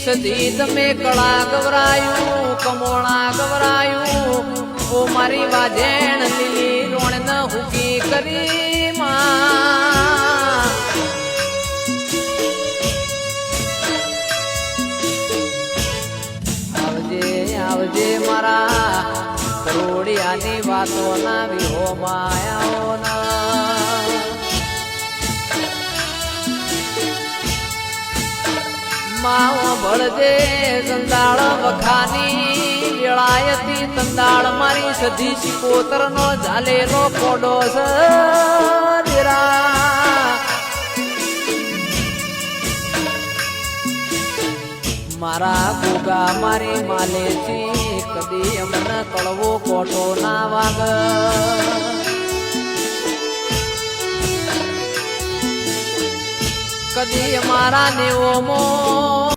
સધી તમે કળા ગવરાયું કમોણા ગવરાયું ઓ મારી વાજેણ લીલી રોણ ન હુકી કરી માં આવજે આવજે મારા કરોડિયાની વાતો ના વિહો માયાઓ ના માઓ ભળજે સંદાળ વખાની વેળાયતી તંદાળ મારી સધી સિકોતર નો ઝાલેલો કોડો સરા મારા ગોગા મારી માલેથી કદી અમને કળવો કોટો ના વાગ કદી મારા નેવોમો